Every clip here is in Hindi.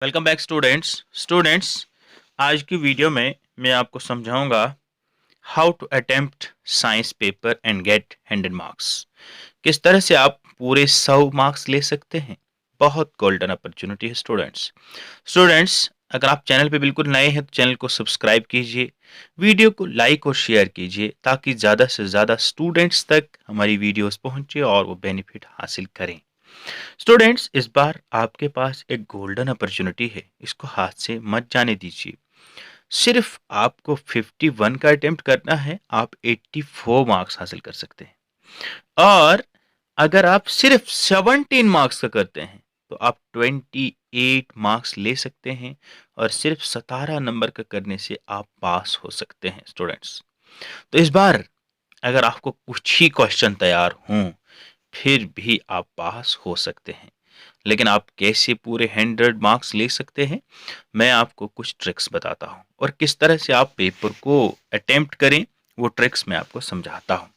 वेलकम बैक स्टूडेंट्स आज की वीडियो में मैं आपको समझाऊंगा how to attempt science paper and get 100 marks. किस तरह से आप पूरे 100 मार्क्स ले सकते हैं। बहुत गोल्डन अपॉर्चुनिटी है स्टूडेंट्स अगर आप चैनल पे बिल्कुल नए हैं तो चैनल को सब्सक्राइब कीजिए, वीडियो को लाइक और शेयर कीजिए ताकि ज़्यादा से ज़्यादा स्टूडेंट्स तक हमारी वीडियोस पहुंचे और वो बेनिफिट हासिल करें। स्टूडेंट्स इस बार आपके पास एक गोल्डन अपॉर्चुनिटी है, इसको हाथ से मत जाने दीजिए। सिर्फ आपको 51 का अटेम्प्ट करना है, आप 84 मार्क्स हासिल कर सकते हैं। और अगर आप सिर्फ 17 मार्क्स का करते हैं तो आप 28 मार्क्स ले सकते हैं और सिर्फ 17 नंबर का करने से आप पास हो सकते हैं स्टूडेंट्स। तो इस बार अगर आपको कुछ ही क्वेश्चन तैयार हों फिर भी आप पास हो सकते हैं। लेकिन आप कैसे पूरे 100 मार्क्स ले सकते हैं, मैं आपको कुछ ट्रिक्स बताता हूं और किस तरह से आप पेपर को अटेम्प्ट करें वो ट्रिक्स मैं आपको समझाता हूं।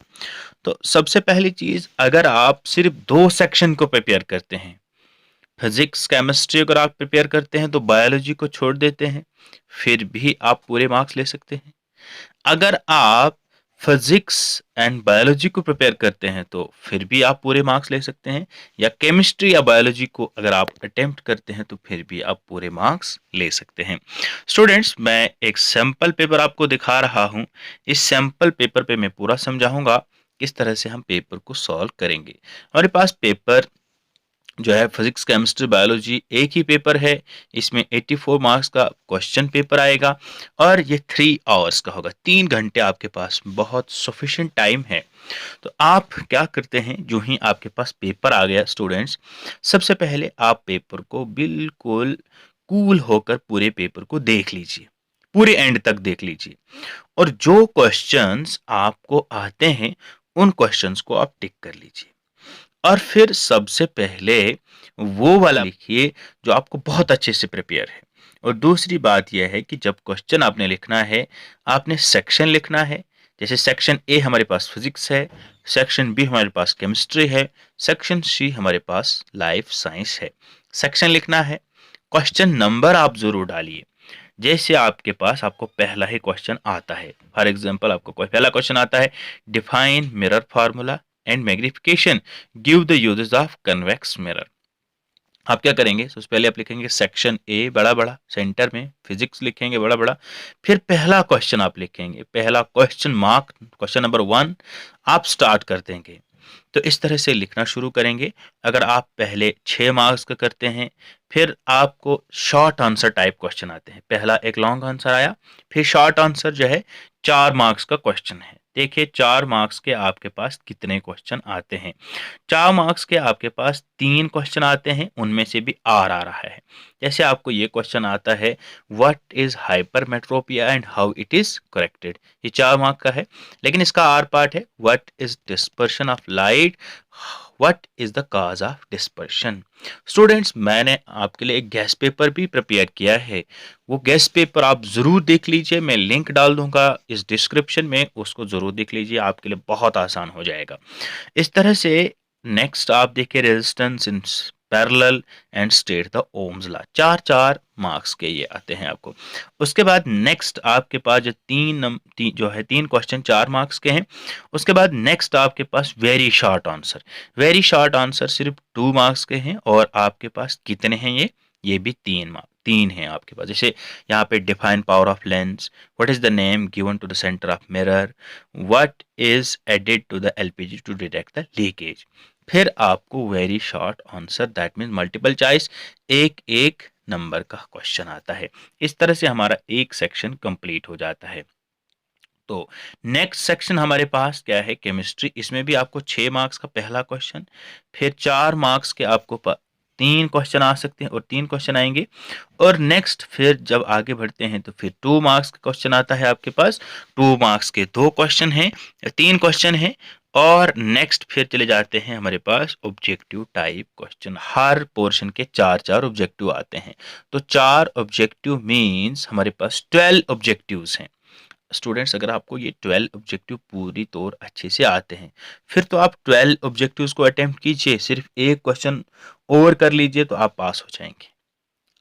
तो सबसे पहली चीज, अगर आप सिर्फ 2 सेक्शन को प्रिपेयर करते हैं, फिजिक्स केमिस्ट्री अगर आप प्रिपेयर करते हैं तो बायोलॉजी को छोड़ देते हैं, फिर भी आप पूरे मार्क्स ले सकते हैं। अगर आप फिजिक्स एंड बायोलॉजी को प्रिपेयर करते हैं तो फिर भी आप पूरे मार्क्स ले सकते हैं, या केमिस्ट्री या बायोलॉजी को अगर आप अटेम्प्ट करते हैं तो फिर भी आप पूरे मार्क्स ले सकते हैं। स्टूडेंट्स मैं एक सैंपल पेपर आपको दिखा रहा हूं, इस सैंपल पेपर पे मैं पूरा समझाऊंगा किस तरह से हम पेपर को सॉल्व करेंगे। हमारे पास पेपर जो है फिजिक्स केमिस्ट्री बायोलॉजी एक ही पेपर है, इसमें 84 मार्क्स का क्वेश्चन पेपर आएगा और ये 3 आवर्स का होगा। 3 घंटे आपके पास बहुत सफिशिएंट टाइम है। तो आप क्या करते हैं, जो ही आपके पास पेपर आ गया स्टूडेंट्स, सबसे पहले आप पेपर को बिल्कुल कूल होकर पूरे पेपर को देख लीजिए, पूरे एंड तक देख लीजिए और जो क्वेश्चंस आपको आते हैं उन क्वेश्चंस को आप टिक कर लीजिए। और फिर सबसे पहले वो वाला लिखिए जो आपको बहुत अच्छे से प्रिपेयर है। और दूसरी बात यह है कि जब क्वेश्चन आपने लिखना है, आपने सेक्शन लिखना है। जैसे सेक्शन ए हमारे पास फिजिक्स है, सेक्शन बी हमारे पास केमिस्ट्री है, सेक्शन सी हमारे पास लाइफ साइंस है। सेक्शन लिखना है, क्वेश्चन नंबर आप जरूर डालिए। जैसे आपके पास आपको पहला ही क्वेश्चन आता है, फॉर एग्जांपल आपको पहला क्वेश्चन आता है, define mirror formula and magnification, give the uses of convex mirror. आप क्या करेंगे, सबसे पहले आप लिखेंगे सेक्शन ए बड़ा बड़ा, सेंटर में फिजिक्स लिखेंगे बड़ा बड़ा, फिर पहला क्वेश्चन आप लिखेंगे, पहला क्वेश्चन मार्क क्वेश्चन नंबर 1 आप स्टार्ट कर देंगे। तो इस तरह से लिखना शुरू करेंगे। अगर आप पहले 6 मार्क्स का करते हैं, फिर आपको शॉर्ट आंसर टाइप क्वेश्चन आते हैं। पहला एक लॉन्ग आंसर आया, फिर शॉर्ट आंसर जो है 4 मार्क्स का क्वेश्चन है। देखिए 4 मार्क्स के आपके पास कितने क्वेश्चन आते हैं। 4 मार्क्स के आपके पास 3 क्वेश्चन आते हैं, उनमें से भी आर आ रहा है। जैसे आपको ये क्वेश्चन आता है, what is hypermetropia and how it is corrected, ये 4 मार्क का है। लेकिन इसका आर पार्ट है, what is dispersion of light, what is the cause of dispersion. Students मैंने आपके लिए एक गेस्ट पेपर भी प्रिपेयर किया है, वो गेस्ट पेपर आप जरूर देख लीजिए, मैं लिंक डाल दूंगा इस डिस्क्रिप्शन में, उसको जरूर देख लीजिए, आपके लिए बहुत आसान हो जाएगा। इस तरह से नेक्स्ट आप देखिए, resistance in parallel and state the Ohm's law, 4 marks के ये आते हैं आपको। उसके बाद नेक्स्ट आपके पास जो जो है 3 क्वेश्चन 4 मार्क्स के हैं। उसके बाद नेक्स्ट आपके पास very short answer, very short answer सिर्फ 2 मार्क्स के हैं और आपके पास कितने हैं, ये भी 3 हैं आपके पास। जैसे यहाँ पे define power of lens, what is the name given to the centre of mirror, what is added to the LPG to detect the leakage. फिर आपको very short answer, that means multiple choice, एक एक नंबर का क्वेश्चन आता है। इस तरह से हमारा एक सेक्शन कंप्लीट हो जाता है। तो नेक्स्ट सेक्शन हमारे पास क्या है, केमिस्ट्री। इसमें भी आपको 6 मार्क्स का पहला क्वेश्चन, फिर 4 मार्क्स के आपको 3 क्वेश्चन आ सकते हैं और 3 क्वेश्चन आएंगे। और नेक्स्ट फिर जब आगे बढ़ते हैं तो फिर 2 मार्क्स का क्वेश्चन आता है आपके पास, 2 मार्क्स के 2 क्वेश्चन हैं, 3 क्वेश्चन हैं। और नेक्स्ट फिर चले जाते हैं हमारे पास ऑब्जेक्टिव टाइप क्वेश्चन, हर पोर्शन के 4 ऑब्जेक्टिव आते हैं। तो 4 ऑब्जेक्टिव मीन्स हमारे पास 12 ऑब्जेक्टिव्स हैं। स्टूडेंट्स अगर आपको ये 12 ऑब्जेक्टिव पूरी तौर अच्छे से आते हैं, फिर तो आप 12 ऑब्जेक्टिव्स को अटेम्प्ट कीजिए, सिर्फ एक क्वेश्चन और कर लीजिए तो आप पास हो जाएंगे।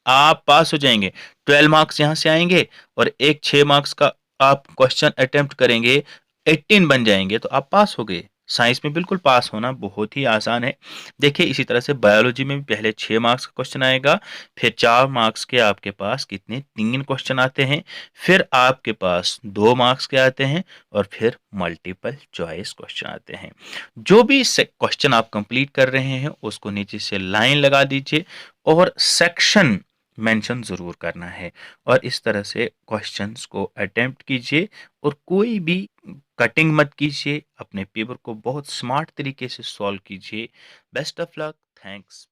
आप पास हो जाएंगे। 12 मार्क्स यहाँ से आएंगे और एक 6 मार्क्स का आप क्वेश्चन अटेम्प्ट करेंगे, 18 बन जाएंगे तो आप पास हो गए। साइंस में बिल्कुल पास होना बहुत ही आसान है। देखिए इसी तरह से बायोलॉजी में भी पहले 6 मार्क्स का क्वेश्चन आएगा, फिर 4 मार्क्स के आपके पास कितने 3 क्वेश्चन आते हैं, फिर आपके पास 2 मार्क्स के आते हैं और फिर मल्टीपल चॉइस क्वेश्चन आते हैं। जो भी क्वेश्चन आप कंप्लीट कर रहे हैं उसको नीचे से लाइन लगा दीजिए और सेक्शन मेंशन ज़रूर करना है और इस तरह से क्वेश्चंस को अटेम्प्ट कीजिए और कोई भी कटिंग मत कीजिए। अपने पेपर को बहुत स्मार्ट तरीके से सॉल्व कीजिए। Best of luck. थैंक्स।